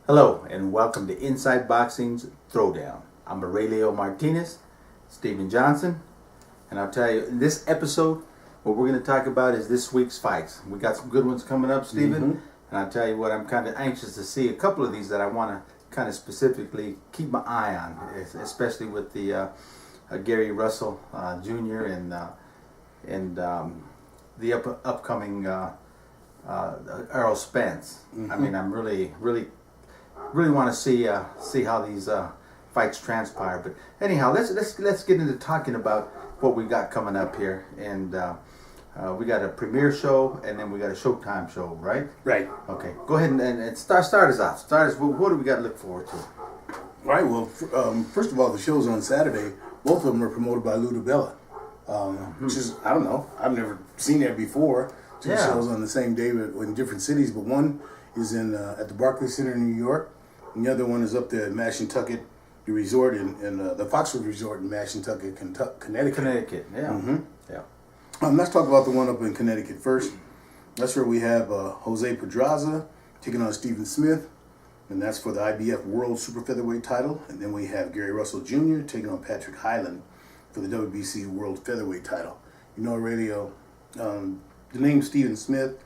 Hello and welcome to Inside Boxing's Throwdown. I'm Aurelio Martinez, Steven Johnson, and I'll tell you, in this episode, what we're going to talk about is this week's fights. We got some good ones coming up, Steven, and I'll tell you what, I'm kind of anxious to see a couple of these that I want to kind of specifically keep my eye on, especially with the Gary Russel Jr. and the upcoming Errol Spence. I mean, I'm really want to see how these fights transpire. But anyhow, let's get into talking about what we got coming up here. And we got a premiere show, and then we got a Showtime show, right? Right. Okay. Go ahead and start us off. What do we got to look forward to? Right. Well, first of all, the shows on Saturday, both of them are promoted by Lou DiBella, which is, I don't know, I've never seen that before. Two shows on the same day in different cities, but one is at the Barclays Center in New York, and the other one is up there at Mashantucket, the resort in the Foxwoods Resort in Mashantucket, Connecticut. Connecticut, yeah. Yeah. Let's talk about the one up in Connecticut first. That's where we have Jose Pedraza taking on Stephen Smith, and that's for the IBF World Super Featherweight title. And then we have Gary Russell Jr. taking on Patrick Hyland for the WBC World Featherweight title. You know, Aurelio, the name Stephen Smith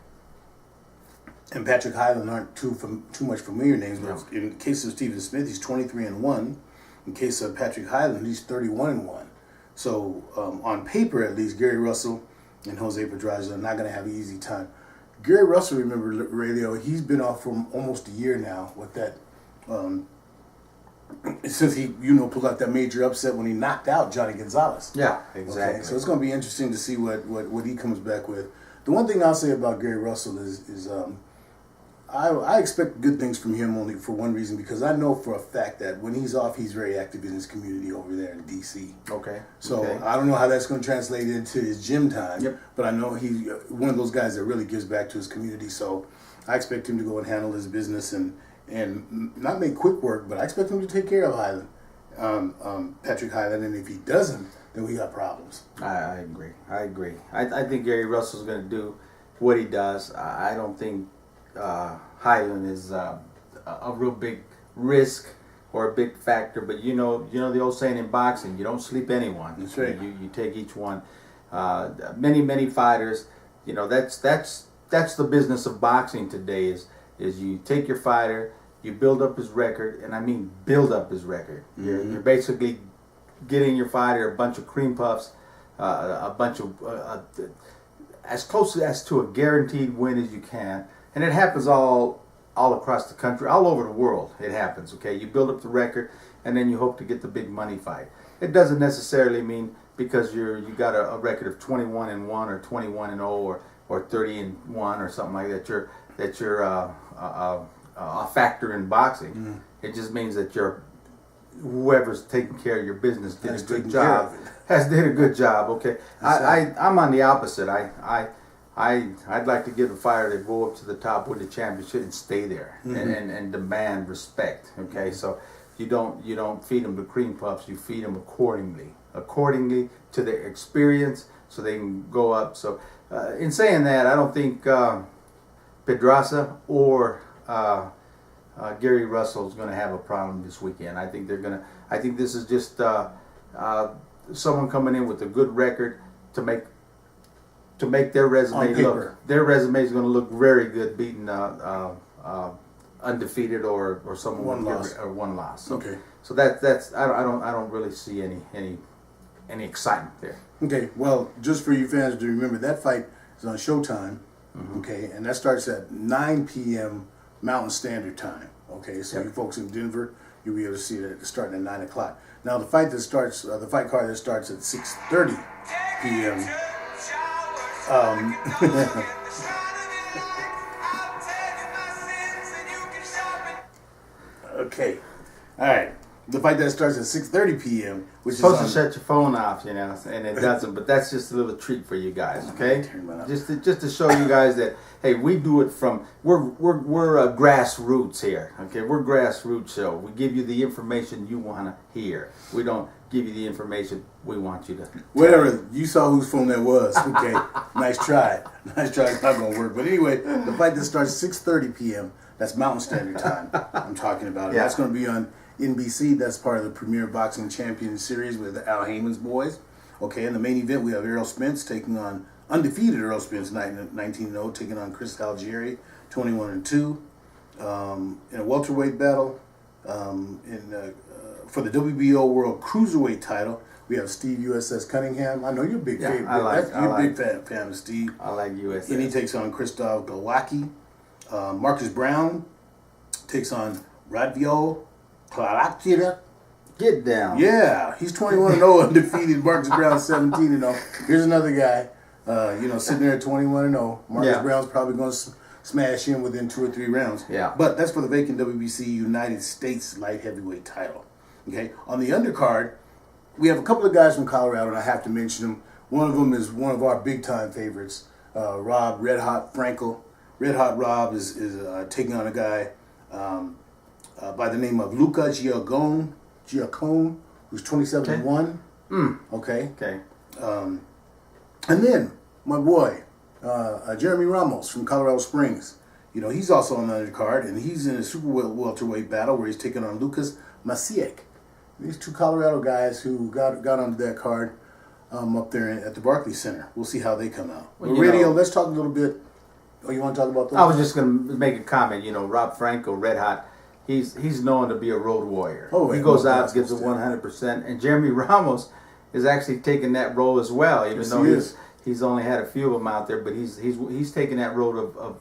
and Patrick Hyland aren't too much familiar names, but in the case of Stephen Smith, he's 23-1. In case of Patrick Hyland, he's 31-1. So on paper, at least, Gary Russell and Jose Pedraza are not going to have an easy time. Gary Russell, remember, Radio, he's been off for almost a year now with that, since he, pulled out that major upset when he knocked out Johnny Gonzalez. Yeah, exactly. Okay, so it's going to be interesting to see what he comes back with. The one thing I'll say about Gary Russell is I expect good things from him only for one reason, because I know for a fact that when he's off, he's very active in his community over there in D.C. Okay. So I don't know how that's going to translate into his gym time, but I know he's one of those guys that really gives back to his community. So I expect him to go and handle his business and not make quick work, but I expect him to take care of Patrick Hyland, and if he doesn't, then we got problems. I agree. I think Gary Russell's going to do what he does. I don't think Hyland is a real big risk or a big factor, but you know the old saying in boxing, you don't sleep anyone. That's right. You take each one. Many fighters, that's the business of boxing today. Is you take your fighter, you build up his record, and I mean build up his record. You're basically getting your fighter a bunch of cream puffs, a bunch of as close as to a guaranteed win as you can. And it happens all across the country, all over the world. It happens, okay? You build up the record, and then you hope to get the big money fight. It doesn't necessarily mean because you got a record of 21-1 or 21-0 or 30-1 or something like that. You're a factor in boxing. It just means that whoever's taking care of your business did a good job. Did a good job, okay? I'm on the opposite. I'd like to give a fighter to go up to the top with the championship and stay there and demand respect. Okay, so you don't feed them the cream puffs. You feed them accordingly to their experience, so they can go up. So in saying that, I don't think Pedraza or Gary Russell is going to have a problem this weekend. I think this is just someone coming in with a good record to make their resume look. Their resume is going to look very good, beating undefeated or someone one loss. So that's I don't really see any excitement there. Okay, well, just for you fans to remember, that fight is on Showtime. Okay, and that starts at 9 p.m. Mountain Standard Time. Okay, so you folks in Denver, you'll be able to see it starting at 9 o'clock. Now the fight card that starts at 6:30 p.m. Okay, all right. The fight that starts at 6:30 p.m., which is supposed to shut your phone off, and it doesn't. But that's just a little treat for you guys, okay? Just to show you guys that hey, we do it from we're grassroots here, okay? We're grassroots show. We give you the information you want to hear. We don't give you the information we want you to. Whatever, you saw whose phone that was. Okay, nice try. It's not gonna work. But anyway, the fight that starts 6:30 p.m. That's Mountain Standard Time. I'm talking about. Yeah. That's going to be on NBC. That's part of the Premier Boxing Champion Series with Al Heyman's boys. Okay, in the main event, we have Errol Spence taking on undefeated Errol Spence, 19-0, taking on Chris Algieri, 21-2. In a welterweight battle, for the WBO World Cruiserweight title, we have Steve USS Cunningham. I know you're a big favorite. You're a big fan of Steve. I like USS. And he takes on Christoph Galwacki. Marcus Brown takes on Radvio Claracchia. Get down. Yeah, he's 21-0 undefeated. Marcus Brown 17-0. Here's another guy, sitting there at 21-0. Marcus Brown's probably going to smash him within 2 or 3 rounds. Yeah. But that's for the vacant WBC United States light heavyweight title. Okay. On the undercard, we have a couple of guys from Colorado, and I have to mention them. One of them is one of our big-time favorites, Rob Red Hot Frankel. Red Hot Rob is taking on a guy by the name of Luca Giacone, who's 27-1. Okay. Okay. And then my boy, Jeremy Ramos from Colorado Springs. He's also on the undercard, and he's in a super welterweight battle where he's taking on Lucas Maciek. These 2 Colorado guys who got onto that card up there at the Barclays Center. We'll see how they come out. Well, let's talk a little bit. Oh, you want to talk about those? I was just going to make a comment. Rob Franco, Red Hot, he's known to be a road warrior. Oh, he goes out, gives it 100%. And Jeremy Ramos is actually taking that role as well, even though he's only had a few of them out there. But he's taking that road of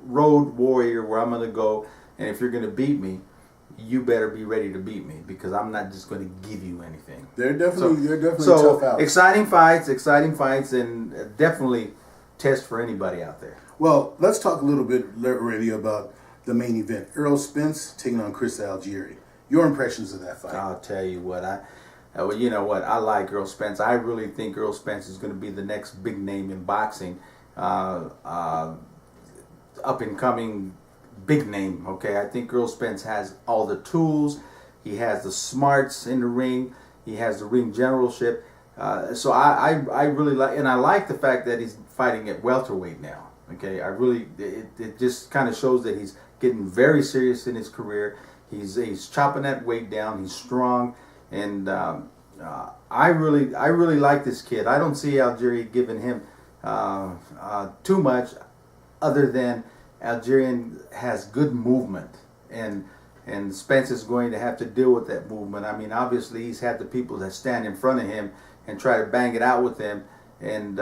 road warrior, where I'm going to go, and if you're going to beat me, you better be ready to beat me, because I'm not just going to give you anything. They're definitely tough out. Exciting fights, and definitely test for anybody out there. Well, let's talk a little bit already about the main event. Errol Spence taking on Chris Algieri. Your impressions of that fight? I'll tell you what, I like Errol Spence. I really think Errol Spence is going to be the next big name in boxing, up and coming big name. Okay, I think Errol Spence has all the tools. He has the smarts in the ring. He has the ring generalship. So I really like, and I like the fact that he's fighting at welterweight now. Okay, it just kind of shows that he's getting very serious in his career. He's chopping that weight down. He's strong, and I really like this kid. I don't see Algieri giving him too much, other than Algerian has good movement, and Spence is going to have to deal with that movement. I mean, obviously he's had the people that stand in front of him and try to bang it out with him, and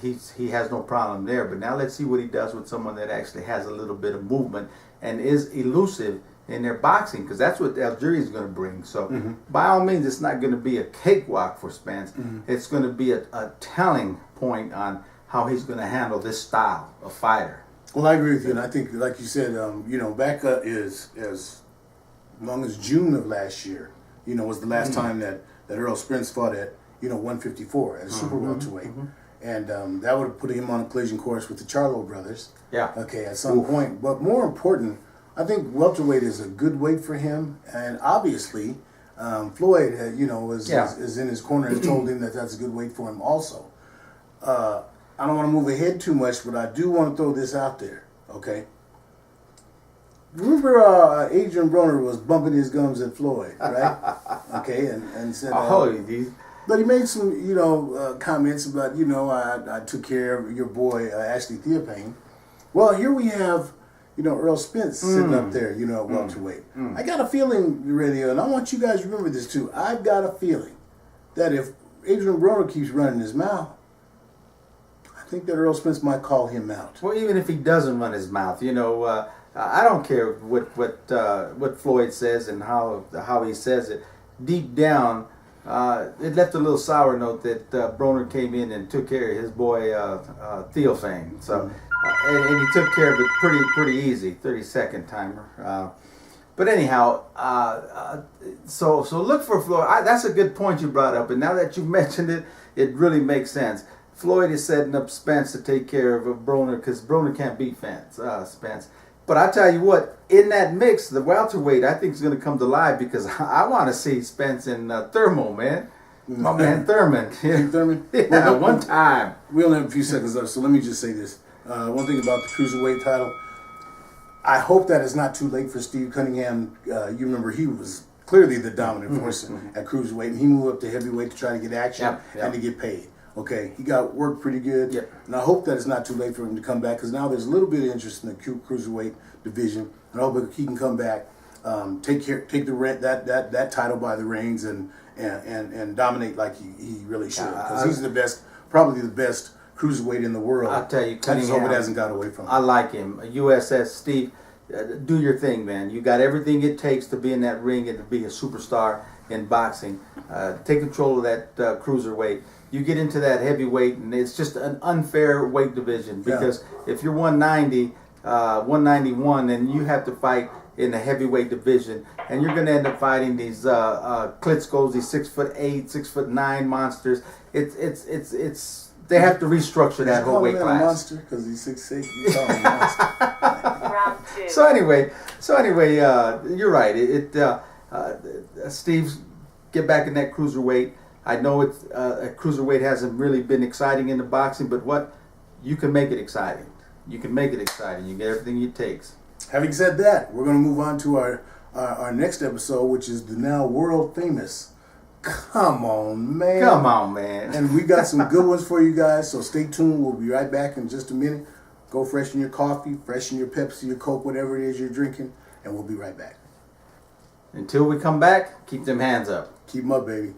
he has no problem there. But now let's see what he does with someone that actually has a little bit of movement and is elusive in their boxing, because that's what Algieri is going to bring. So by all means, it's not going to be a cakewalk for Spence. It's going to be a telling point on how he's going to handle this style of fighter. Well, I agree with you, and I think, like you said, back is as long as June of last year, was the last time that Errol Spence fought at 154 at a super welterweight, and that would have put him on a collision course with the Charlo brothers. Yeah. Okay, at some point. But more important, I think welterweight is a good weight for him, and obviously, Floyd, is in his corner and told him that that's a good weight for him also. I don't want to move ahead too much, but I do want to throw this out there, okay? Remember Adrian Broner was bumping his gums at Floyd, right? Okay, and said... but he made some, comments about, I took care of your boy, Ashley Theophane. Well, here we have, Errol Spence sitting up there, at welterweight. I got a feeling, Radio, and I want you guys to remember this too. I've got a feeling that if Adrian Broner keeps running his mouth, I think that Errol Spence might call him out. Well, even if he doesn't run his mouth, I don't care what Floyd says and how he says it. Deep down, it left a little sour note that Broner came in and took care of his boy Theophane. So, and he took care of it pretty easy, 30-second timer. But anyhow, so look for Floyd. That's a good point you brought up, and now that you mentioned it, it really makes sense. Floyd is setting up Spence to take care of Broner, because Broner can't beat Spence. But I tell you what, in that mix, the welterweight, I think is going to come to life, because I want to see Spence in Thermo, man. My man Thurman. Thurman? Yeah, one time. We only have a few seconds left, so let me just say this. One thing about the cruiserweight title, I hope that it's not too late for Steve Cunningham. You remember he was clearly the dominant force at cruiserweight, and he moved up to heavyweight to try to get action and to get paid. Okay, he got worked pretty good, and I hope that it's not too late for him to come back because now there's a little bit of interest in the cruiserweight division, and I hope he can come back, take that title by the reins, and dominate like he really should because he's the best, probably the best cruiserweight in the world. I'll tell you, I just Cunningham, hope it hasn't got away from him. I like him. USS Steve, do your thing, man. You got everything it takes to be in that ring and to be a superstar in boxing. Take control of that cruiserweight. You get into that heavyweight, and it's just an unfair weight division because if you're 190, 191, then you have to fight in the heavyweight division, and you're going to end up fighting these Klitschko's, these 6'8", 6'9" monsters. It's they have to restructure that whole weight class. A monster because he's 6'6". You call him a monster. Round two. So anyway, you're right. Steve's get back in that cruiserweight. I know it's cruiserweight hasn't really been exciting in the boxing, but you can make it exciting. You can make it exciting. You get everything it takes. Having said that, we're going to move on to our next episode, which is the now world famous. Come on, man. Come on, man. And we got some good ones for you guys, so stay tuned. We'll be right back in just a minute. Go freshen your coffee, freshen your Pepsi, your Coke, whatever it is you're drinking, and we'll be right back. Until we come back, keep them hands up. Keep them up, baby.